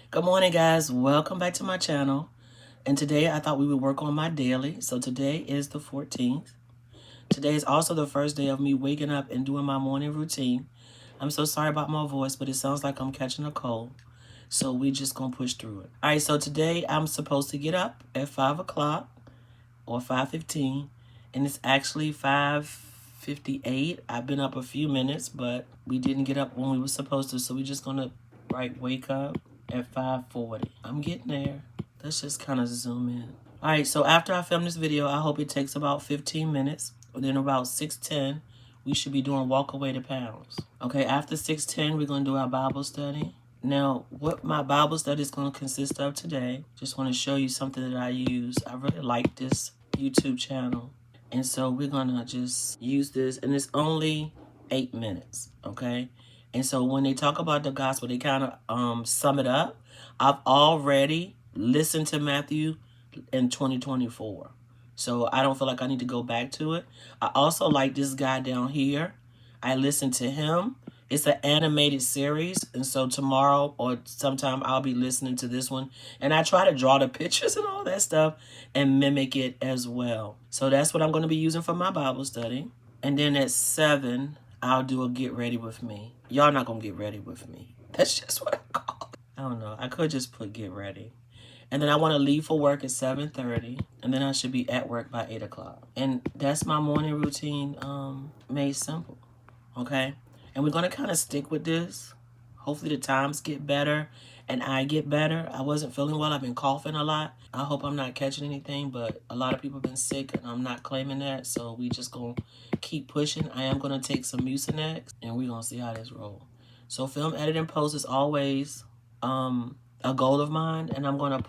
Good morning, guys. Welcome back to my channel. And today I thought we would work on my daily. So today is the 14th. Today is also the first day of me waking up and doing my morning routine. I'm so sorry about my voice, but it sounds like I'm catching a cold. So we just gonna push through it. All right, so today I'm supposed to get up at 5 o'clock or 5:15. And it's actually 5:58. I've been up a few minutes, but we didn't get up when we were supposed to. So we're just gonna wake up at 5:40. I'm getting there. Let's just kind of zoom in. All right, so after I film this video, I hope it takes about 15 minutes. Then about 6:10, we should be doing walk away to pounds. Okay, after 6:10, we're going to do our Bible study. Now, what my Bible study is going to consist of today, just want to show you something that I use. I really like this YouTube channel. And so we're going to just use this, and it's only 8 minutes, okay? And so when they talk about the gospel, they kind of sum it up. I've already listened to Matthew in 2024. So I don't feel like I need to go back to it. I also like this guy down here. I listened to him. It's an animated series. And so tomorrow or sometime I'll be listening to this one. And I try to draw the pictures and all that stuff and mimic it as well. So that's what I'm going to be using for my Bible study. And then at 7, I'll do a get ready with me. Y'all not going to get ready with me. That's just what I call it. I don't know. I could just put get ready. And then I want to leave for work at 7:30. And then I should be at work by 8 o'clock. And that's my morning routine made simple. Okay? And we're going to kind of stick with this. Hopefully the times get better and I get better. I wasn't feeling well. I've been coughing a lot. I hope I'm not catching anything, but a lot of people have been sick and I'm not claiming that. So we just going to keep pushing. I am going to take some Mucinex and we're going to see how this rolls. So film, edit, and post is always a goal of mine. And I'm going to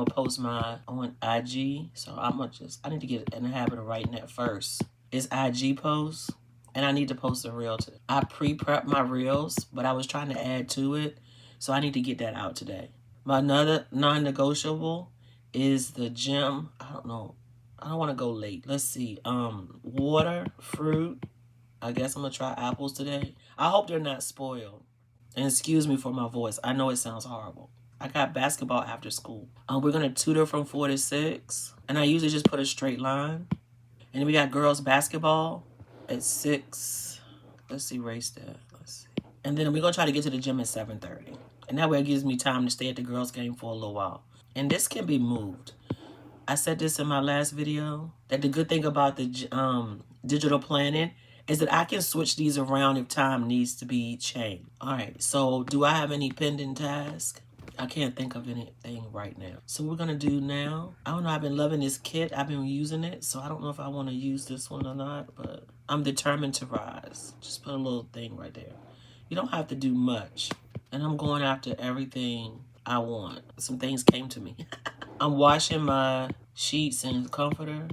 post mine on IG. So I need to get in the habit of writing that first. It's IG posts. And I need to post a reel today. I pre-prep my reels, but I was trying to add to it. So I need to get that out today. My another non-negotiable is the gym. I don't know. I don't want to go late. Let's see. Water, fruit. I guess I'm going to try apples today. I hope they're not spoiled. And excuse me for my voice. I know it sounds horrible. I got basketball after school. We're going to tutor from 4 to 6. And I usually just put a straight line. And then we got girls basketball at 6. Let's see, race that. Let's see. And then we're going to try to get to the gym at 7:30. And that way it gives me time to stay at the girls' game for a little while. And this can be moved. I said this in my last video, that the good thing about the digital planning is that I can switch these around if time needs to be changed. All right, so do I have any pending tasks? I can't think of anything right now. So what we're going to do now, I don't know, I've been loving this kit. I've been using it, so I don't know if I want to use this one or not, but I'm determined to rise. Just put a little thing right there. You don't have to do much. And I'm going after everything I want. Some things came to me. I'm washing my sheets and comforter.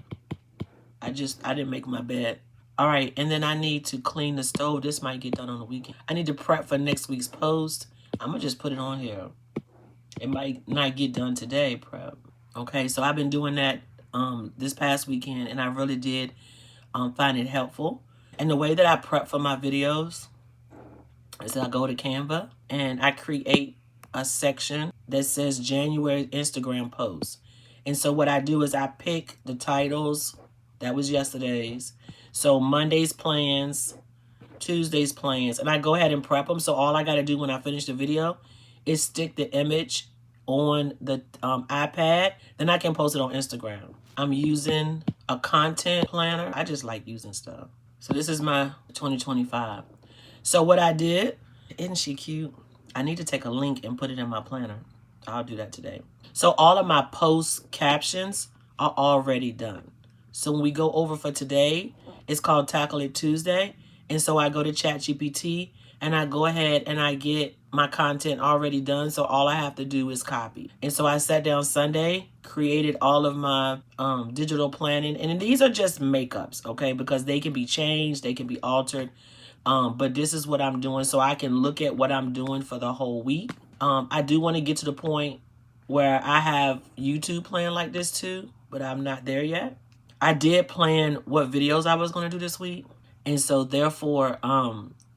I didn't make my bed. All right, and then I need to clean the stove. This might get done on the weekend. I need to prep for next week's post. I'm going to just put it on here. It might not get done today, prep. Okay, so I've been doing that this past weekend, and I really did find it helpful. And the way that I prep for my videos is that I go to Canva, and I create a section that says January Instagram posts. And so what I do is I pick the titles. That was yesterday's. So Monday's plans, Tuesday's plans, and I go ahead and prep them. So all I got to do when I finish the video is stick the image on the iPad. Then I can post it on Instagram. I'm using a content planner. I just like using stuff. So this is my 2025. So what I did, isn't she cute? I need to take a link and put it in my planner. I'll do that today. So all of my post captions are already done. So when we go over for today, it's called Tackle It Tuesday. And so I go to ChatGPT and I go ahead and I get my content already done. So all I have to do is copy. And so I sat down Sunday, created all of my digital planning. And these are just makeups, okay? Because they can be changed, they can be altered. But this is what I'm doing so I can look at what I'm doing for the whole week. I do want to get to the point where I have YouTube planned like this too, but I'm not there yet. I did plan what videos I was going to do this week. And so therefore,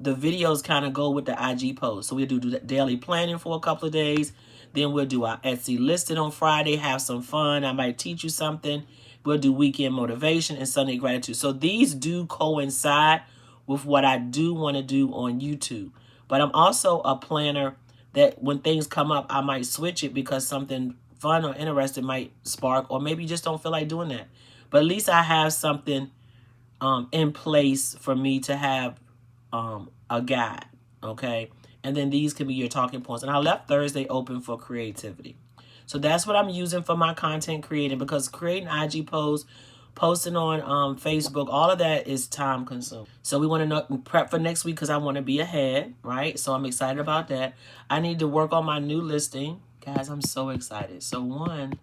the videos kind of go with the IG post. So we'll do daily planning for a couple of days. Then we'll do our Etsy listing on Friday, have some fun. I might teach you something. We'll do weekend motivation and Sunday gratitude. So these do coincide with what I do want to do on YouTube. But I'm also a planner that when things come up, I might switch it because something fun or interesting might spark, or maybe you just don't feel like doing that. But at least I have something in place for me to have a guide, okay? And then these can be your talking points. And I left Thursday open for creativity. So that's what I'm using for my content creating, because creating IG posts, posting on Facebook, all of that is time consuming. So we want to prep for next week because I want to be ahead, right? So I'm excited about that. I need to work on my new listing. Guys, I'm so excited. So one,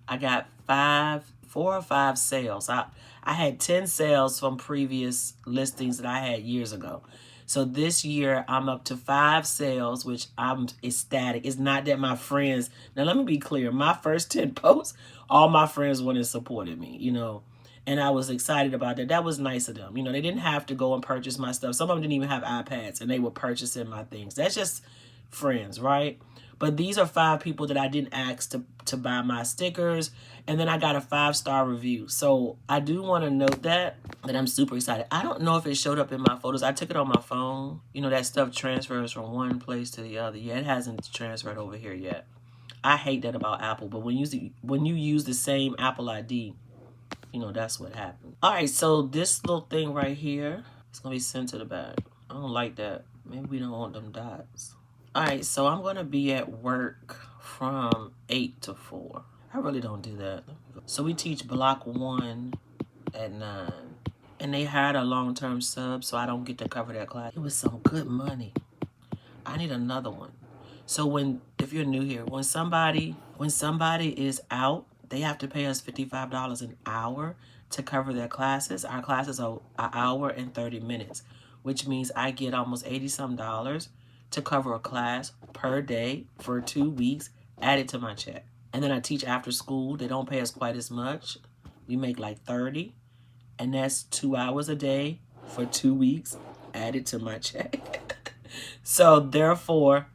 I got 4 or 5 sales. I had 10 sales from previous listings that I had years ago. So this year I'm up to 5 sales, which I'm ecstatic. It's not that my friends, now let me be clear, my first 10 posts, all my friends went and supported me, you know, and I was excited about that. That was nice of them. You know, they didn't have to go and purchase my stuff. Some of them didn't even have iPads and they were purchasing my things. That's just friends, right? But these are 5 people that I didn't ask to buy my stickers. And then I got a 5-star review. So I do want to note that I'm super excited. I don't know if it showed up in my photos. I took it on my phone. You know, that stuff transfers from one place to the other. Yeah, it hasn't transferred over here yet. I hate that about Apple. But when you use the same Apple ID, you know, that's what happened. All right, so this little thing right here, it's going to be sent to the bag. I don't like that. Maybe we don't want them dots. All right, so I'm going to be at work from 8 to 4. I really don't do that. So we teach block 1 at 9. And they hired a long-term sub, so I don't get to cover that class. It was some good money. I need another one. So if you're new here, when somebody is out, they have to pay us $55 an hour to cover their classes. Our classes are an hour and 30 minutes, which means I get almost $80-some to cover a class per day for 2 weeks, added to my check. And then I teach after school. They don't pay us quite as much. We make like 30, and that's 2 hours a day for 2 weeks, added to my check. So therefore,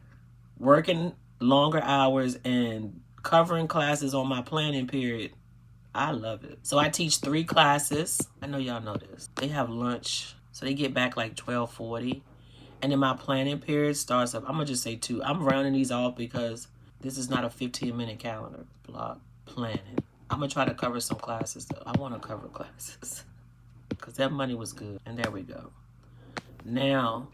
working longer hours and covering classes on my planning period, I love it. So I teach 3 classes. I know y'all know this. They have lunch, so they get back like 12:40. And then my planning period starts up, I'm going to just say 2. I'm rounding these off because this is not a 15-minute calendar. Block planning. I'm going to try to cover some classes, though. I want to cover classes because that money was good. And there we go. Now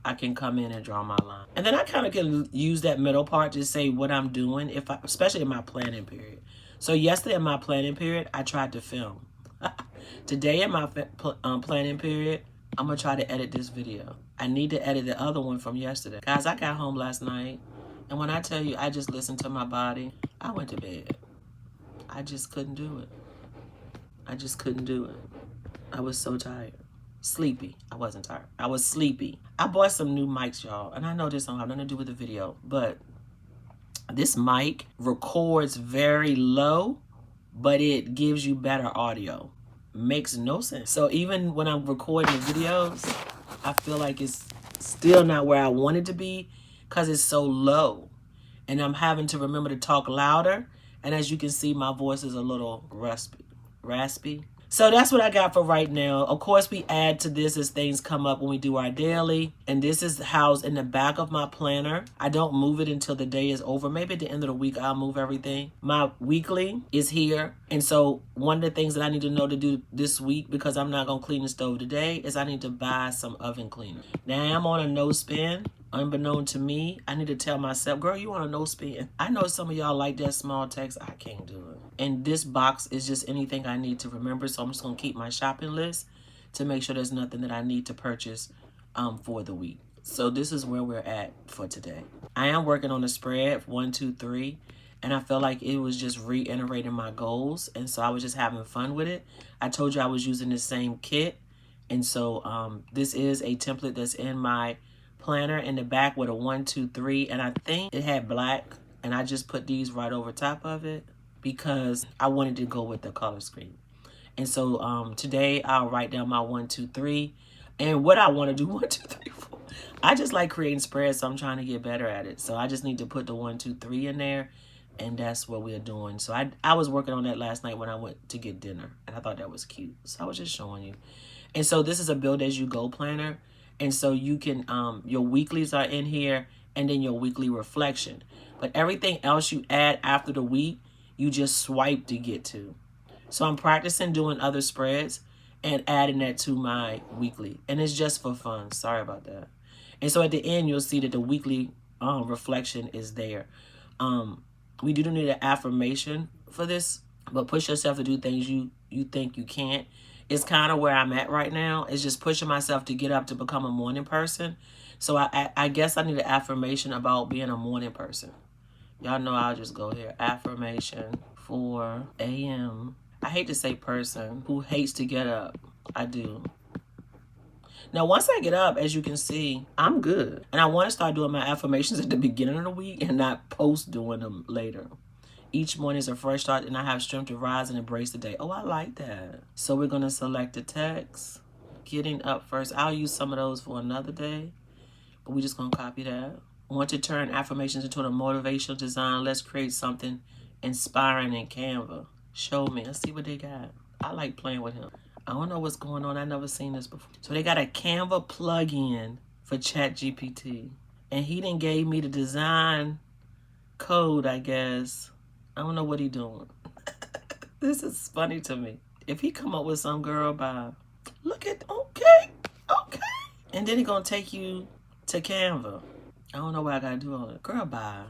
I can come in and draw my line. And then I kind of can use that middle part to say what I'm doing, especially in my planning period. So yesterday in my planning period, I tried to film. Today in my planning period, I'm going to try to edit this video. I need to edit the other one from yesterday. Guys, I got home last night, and when I tell you I just listened to my body, I went to bed. I just couldn't do it. I just couldn't do it. I was so tired. Sleepy. I wasn't tired. I was sleepy. I bought some new mics, y'all, and I know this don't have nothing to do with the video, but this mic records very low, but it gives you better audio. Makes no sense. So even when I'm recording the videos, I feel like it's still not where I want it to be because it's so low. And I'm having to remember to talk louder. And as you can see, my voice is a little raspy. So that's what I got for right now. Of course, we add to this as things come up when we do our daily. And this is housed in the back of my planner. I don't move it until the day is over. Maybe at the end of the week, I'll move everything. My weekly is here. And so one of the things that I need to know to do this week, because I'm not going to clean the stove today, is I need to buy some oven cleaner. Now, I'm on a no spin. Unbeknown to me, I need to tell myself, girl, you want a no spin. I know some of y'all like that small text. I can't do it. And this box is just anything I need to remember. So I'm just going to keep my shopping list to make sure there's nothing that I need to purchase for the week. So this is where we're at for today. I am working on a spread 1, 2, 3. And I felt like it was just reiterating my goals. And so I was just having fun with it. I told you I was using the same kit. And so this is a template that's in my planner in the back with a 1, 2, 3, and I think it had black, and I just put these right over top of it because I wanted to go with the color scheme. And so today I'll write down my 1, 2, 3, and what I want to do 1, 2, 3, 4. I just like creating spreads, so I'm trying to get better at it. So I just need to put the 1, 2, 3 in there, and that's what we're doing. So I was working on that last night when I went to get dinner, and I thought that was cute. So I was just showing you. And so this is a build as you go planner. And so you can, your weeklies are in here, and then your weekly reflection. But everything else you add after the week, you just swipe to get to. So I'm practicing doing other spreads and adding that to my weekly. And it's just for fun. Sorry about that. And so at the end, you'll see that the weekly reflection is there. We do need an affirmation for this, but push yourself to do things you think you can't. It's kind of where I'm at right now. It's just pushing myself to get up to become a morning person. So I guess I need an affirmation about being a morning person. Y'all know I'll just go here. Affirmation for AM. I hate to say person who hates to get up. I do. Now, once I get up, as you can see, I'm good. And I want to start doing my affirmations at the beginning of the week and not post doing them later. Each morning is a fresh start, and I have strength to rise and embrace the day. Oh, I like that. So we're going to select the text. Getting up first. I'll use some of those for another day, but we're just going to copy that. Want to turn affirmations into a motivational design. Let's create something inspiring in Canva. Show me. Let's see what they got. I like playing with him. I don't know what's going on. I've never seen this before. So they got a Canva plugin for ChatGPT. And he done gave me the design code, I guess. I don't know what he doing. This is funny to me. If he come up with some girl by, look at, okay. And then he gonna take you to Canva. I don't know what I gotta do on it. Girl, bye.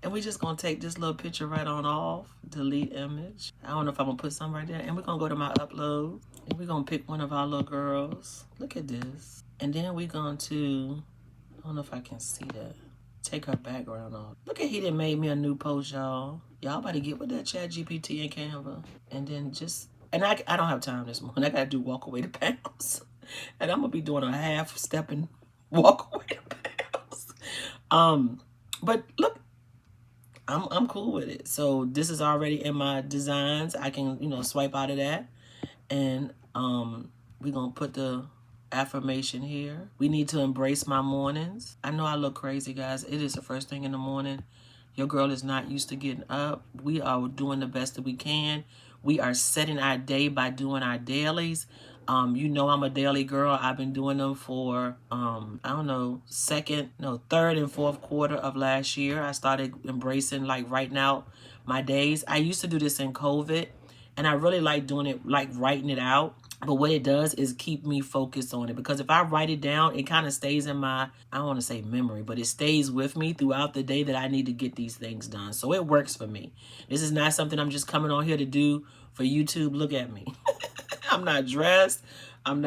And we just gonna take this little picture right on off, delete image. I don't know if I'm gonna put some right there. And we're gonna go to my upload. And we're gonna pick one of our little girls. Look at this. And then we're going to, I don't know if I can see that. Take her background off. Look at, he done made me a new post, y'all. Y'all better get with that ChatGPT and Canva. And then just, and I don't have time this morning. I gotta do walk away to pounds. And I'm gonna be doing a half step and walk away to pounds. But look, I'm cool with it. So this is already in my designs. I can, swipe out of that. And we're going to put the affirmation here. We need to embrace my mornings. I know I look crazy, guys. It is the first thing in the morning. Your girl is not used to getting up. We are doing the best that we can. We are setting our day by doing our dailies. I'm a daily girl. I've been doing them for, third and fourth quarter of last year. I started embracing, writing out my days. I used to do this in COVID, and I really like doing it, writing it out. But what it does is keep me focused on it. Because if I write it down, it kind of stays in my, I don't want to say memory, but it stays with me throughout the day that I need to get these things done. So it works for me. This is not something I'm just coming on here to do for YouTube. Look at me. I'm not dressed. I'm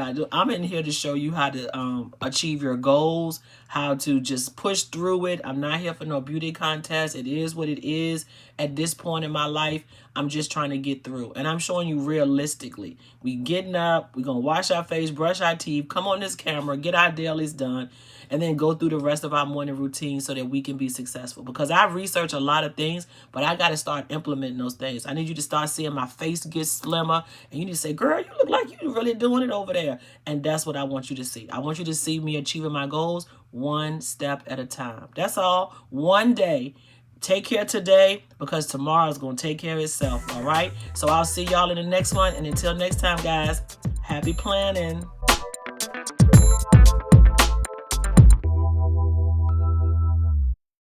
in here to show you how to achieve your goals, how to just push through it. I'm not here for no beauty contest. It is what it is at this point in my life. I'm just trying to get through. And I'm showing you realistically. We getting up. We're going to wash our face, brush our teeth, come on this camera, get our dailies done, and then go through the rest of our morning routine so that we can be successful. Because I research a lot of things, but I got to start implementing those things. I need you to start seeing my face get slimmer. And you need to say, girl, you look like you're really doing it over there. And that's what I want you to see. I want you to see me achieving my goals one step at a time. That's all. One day. Take care today, because tomorrow's going to take care of itself, all right? So I'll see y'all in the next one. And until next time, guys, happy planning.